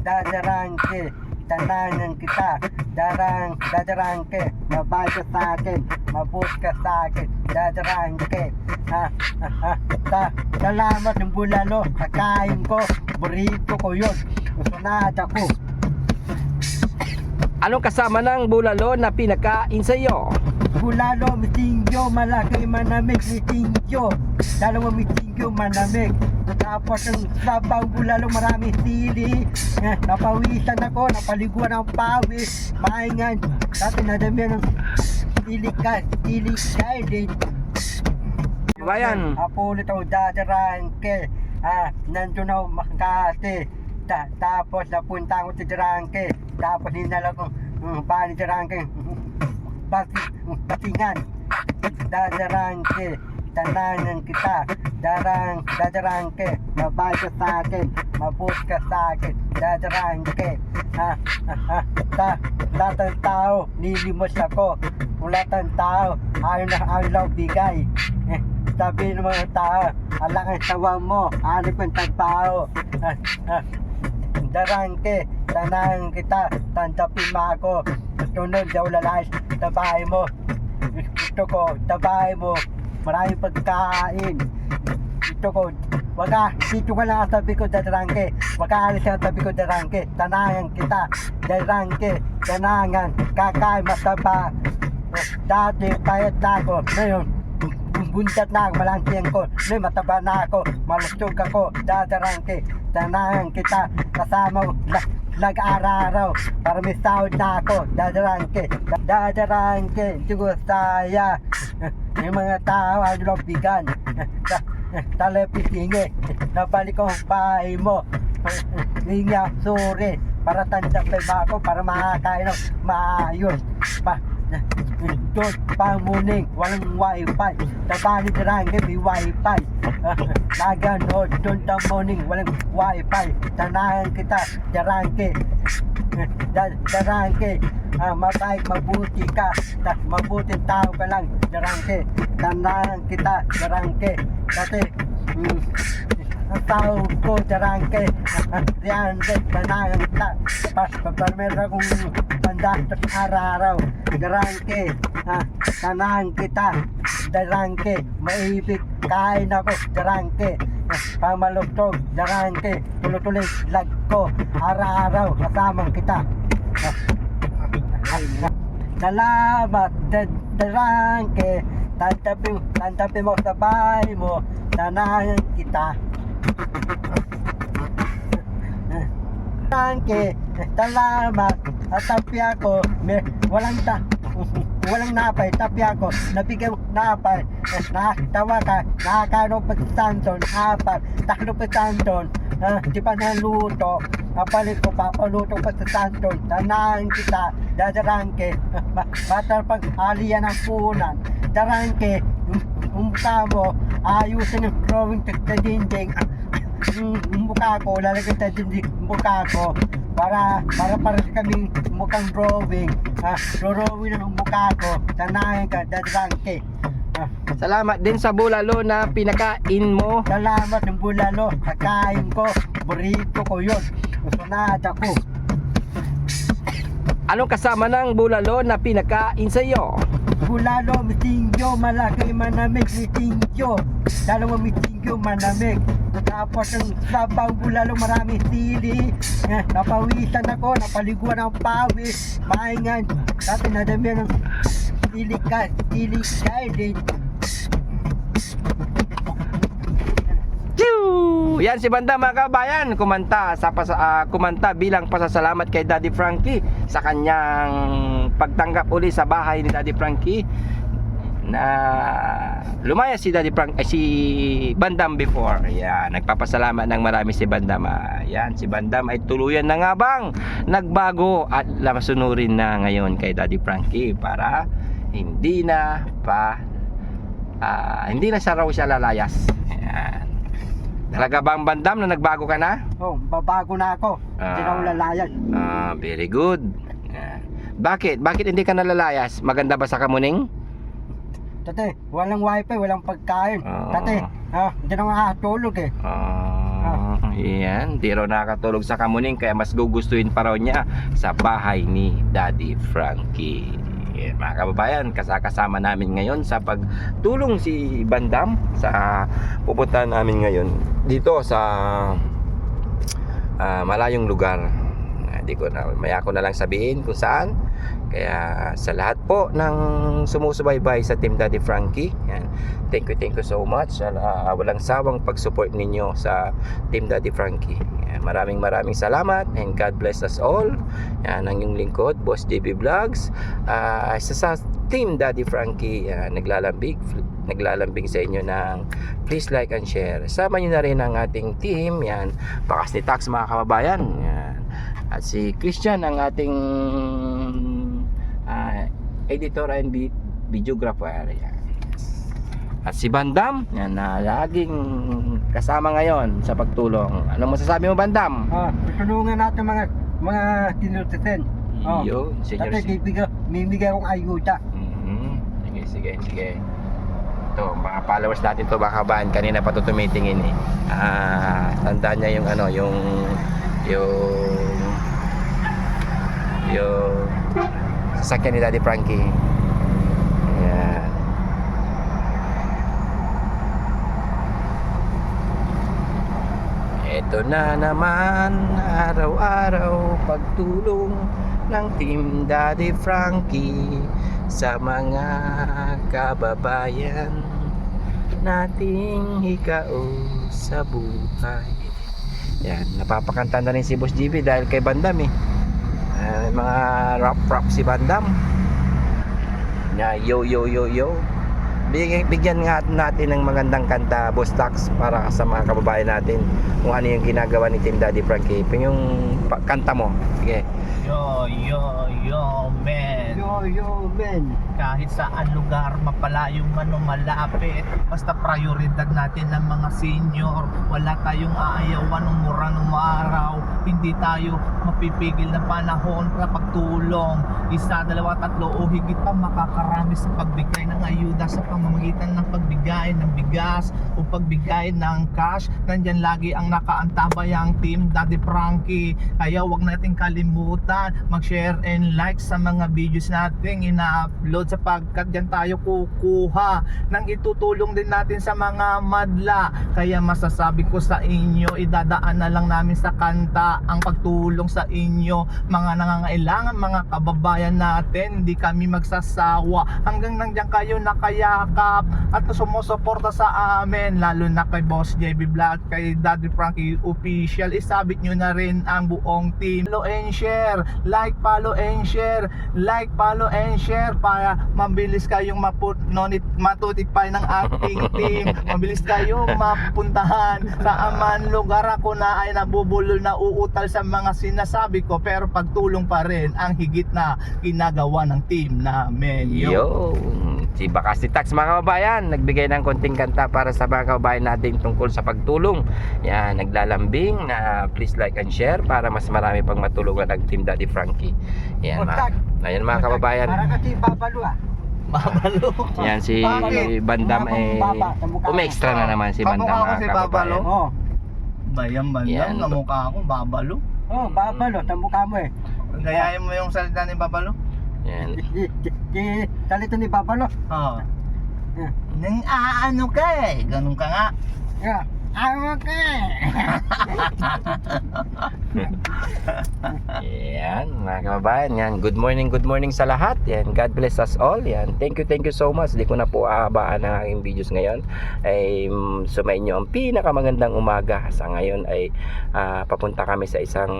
dadarangke, tanangan kita, dadarangke, mabay ka sa akin, mabut ka sa akin, dadarangke. Salamat ng bulalo, kakain ko, burrito ko yun, usunada ko. Anong kasama ng bulalo na pinakain sa iyo? Bulalo, mitingyo, malaki manamig, mitingyo. Dalawang mitingyo, manamig. Tapos ang sabang bulalo, marami sili. Napawisan ako, napaliguan ng pawis. Maingan, dati nadamihan ng silikan, din. Bayan. Apulit ako dadarangke. Nandun ako Makati. Tapos napunta ako sa Darangke. Tapos hinala ko paano Darangke. Batingan. Dadarangke, tanangan kita, dadarangke, mabay ka sa akin, mabut ka sa akin, dadarangke. Lahat ng tao, nilimos ako. Lahat ng tao, ayaw lang bigay. Sabi ng mga tao, alak ang sawa mo, ano kong tagtao. Darangke, tanangan kita, tandapin mo ako. Tunod daw lalayas, tabahay mo. Gusto ko, tabahay mo. Maraming pagkain. Gusto ko, dito ka lang sa tabi ko, dadarangke. Alis sa tabi ko, dadarangke. Tanangan kita, dadarangke, tanangan. Kakain, mataba. Dati, payat na ako. Ngayon, buntat na ako, malangkiyang ko. Ngayon, mataba na ako, malusog ako, dadarangke. Tanangan kita, kasama mo, nag-araw para may sahod na ako, dadarangke, siguro saya. Yung mga tao, ano lang bigan, talapitingi, nabalik ko ang bahay mo, hindi nga, sorry, para tandapin ba ako, para makakain ng maayos, doon, pamuning, walang wifi, tabali darangke, may wifi, naganood, doon tamuning, walang wifi, tanahan kita, darangke, mabait, mabuti ka, mabuting tao ka lang, darangke, tanahan kita, darangke, kasi, ang tao ko, darangke, riyan, tanahan kita, meron akong tanda sa araw-araw, darangke, tanahan kita, darangke, maibig, kain ako, darangke, pamalusog, darangke, tuloy-tuloy lag ko, araw-araw, kasamang kita. Salamat, darangke, tantapi mo sa bahay mo, tanahan kita. Darangke, salamat, at tapi ako, walang napay, tapi ako, nabigyan mo napay, nakatawa ka, nakakano pa sa santon, apat, taklo pa sa santon, di pa naluto, kapalit ko, papaluto pa sa santon, tanahan kita, dadarangke, bata pag aliyan ng punan, darangke, mukha mo, ayusin yung drawing sa dinding, mukha ko, lalagyan sa dinding, mukha ko, para kaming mukhang drawing, drawing ng mukha ko, tanahan ka, dadarangke. Salamat din sa bulalo na pinakain mo. Salamat ng bulalo, kakain ko, burrito ko yun, usunada ko. Anong kasama ng bulalo na pinakain sa iyo? Bulalo, mitingyo, malaki manamig, mitingyo. Dalawang mitingyo, manamig. Tapos ang sabang bulalo, marami sili. Napawisan ako, napaliguan ng pawis. Maingan, dati nadamihan ng silikan, din. Yan si Banda, mga kabayan, kumanta bilang pasasalamat kay Daddy Frankie sa kanyang pagtanggap uli sa bahay ni Daddy Frankie na lumaya si si Bandam before. Yan, nagpapasalamat ng marami si Bandam. Yan, si Bandam ay tuluyan na nga bang nagbago at lamasunurin na ngayon kay Daddy Frankie para hindi na siya raw siya lalayas. Yan. Talaga bang Bandam na nagbago ka na? Oh, babago na ako. Hindi na ako lalayas. Very good. Bakit? Bakit hindi ka nalalayas? Maganda ba sa Kamuning? Tate, walang wifi, walang pagkain. Tate, hindi na makakatulog eh. Yan, di raw nakakatulog sa kamuning kaya mas gugustuhin pa raw niya sa bahay ni Daddy Frankie. Yan, mga kababayan, kasama namin ngayon sa pagtulong si Bandam sa pupuntahan namin ngayon dito sa malayong lugar. Hindi ko na, maya ko na lang sabihin kung saan. Kaya sa lahat po ng sumusubaybay sa Team Daddy Frankie, yan, thank you so much sa walang sawang pag-support ninyo sa Team Daddy Frankie. Yan, maraming salamat and God bless us all. Yan, ang inyong lingkod, Boss JB Vlogs, sa Team Daddy Frankie, naglalambing sa inyo ng please like and share. Sama nyo na rin ang ating team, yan, Bakas ni Tax, mga kababayan, yan. At si Christian, ang ating editor and videographer, yan. At si Bandam, yan, na laging kasama ngayon sa pagtulong. Anong masasabi mo, Bandam? Tutulungan natin mga tinutiten. Yun, senior. Kasi bibigyan kong ayuda. Sige. Ito, mga followers natin to, baka baan kanina pa to tumitingin eh. Tandaan niya yung ano, yung sasakyan ni Daddy Frankie. Ayan. Ito na naman, araw-araw pagtulong ng Team Daddy Frankie sa mga kababayan nating hikao sa buhay. Yan, napapakanta na rin si Boss GB dahil kay Bandam eh. Mga rap si Bandam. Na yo. Bigyan nga natin ng magandang kanta, Boss Tax, para sa mga kababayan natin kung ano yung ginagawa ni Team Daddy Frankie. Yung kanta mo. Sige. Yo, man. Yo, men. Kahit saan lugar, mapalayong man o malapit, basta prioridad natin ng mga senior. Wala tayong aayawan ng mura ng araw. Hindi tayo mapipigil ng panahon sa pagtulong. Isa, dalawa, tatlo o higit pa makakarami sa pagbigay ng ayuda sa pamamagitan ng pagbigay ng bigas o pagbigay ng cash. Nandyan lagi ang nakaantabay ang Team Daddy Frankie. Kaya wag natin kalimutan mag-share and like sa mga videos natin ina-upload sapagkat dyan tayo kukuha ng itutulong din natin sa mga madla. Kaya masasabi ko sa inyo, idadaan na lang namin sa kanta ang pagtulong sa inyo, mga nangangailangan, mga kababayan natin. Hindi kami magsasawa hanggang nandiyan kayo nakayakap at sumusuporta sa amin, lalo na kay Boss JB Vlog, kay Daddy Frankie Official. Isabit nyo na rin ang buong team. Follow and share, like, follow and share, like, follow and share para mabilis kayong matutikpay ng ating team. Mabilis kayong mapuntahan sa aman lugar. Ako na ay nabubulol na uutal sa mga sinasabi ko, pero pagtulong pa rin ang higit na ginagawa ng team namin. Yo, si Bakas ni Tax, mga kababayan, nagbigay ng konting kanta para sa mga kababayan natin tungkol sa pagtulong. Yan, naglalambing na please like and share para mas marami pang matulungan ang Team Daddy Frankie. Yan, ayan mga kababayan. Para kasi babalo Babalo. Yan si Bandam umextra na naman si Bandam, Kamukha ko mga si kababayan. Babalo. Oh, Bandam, Yan. kamukha akong babalo. babalo, tamukha mo eh. Gayahin mo yung salita ni Babalo. Yan. Talito ni babalo. Oo. Yeah. Nang aano ka eh, ganun ka nga. Yeah. Okay. Yan, mga kababayan, yan. Good morning sa lahat. Yan, God bless us all. Yan. Thank you so much. Di ko na po aabaan ang aking videos ngayon. Ay sumayin nyo ang pinakamagandang umaga. Sa ngayon ay papunta kami sa isang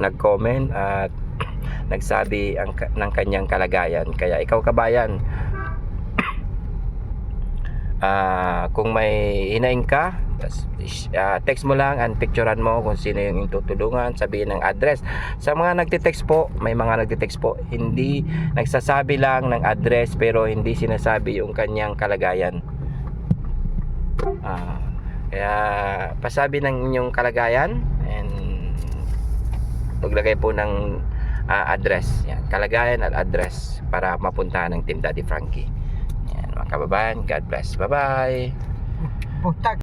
nag-comment at nagsabi ng kanyang kalagayan. Kaya ikaw, kabayan, kung may hinaing ka, text mo lang and picturean mo kung sino yung tutulungan, sabihin ng address. Sa mga nagte-text po, may mga nagte-text po, hindi nagsasabi lang ng address pero hindi sinasabi yung kanyang kalagayan. Kaya pasabi ng inyong kalagayan and maglagay po ng address. Yan, kalagayan at address para mapuntahan ng Team Daddy Frankie. Yan, mga kababayan, God bless. Bye-bye. Putak.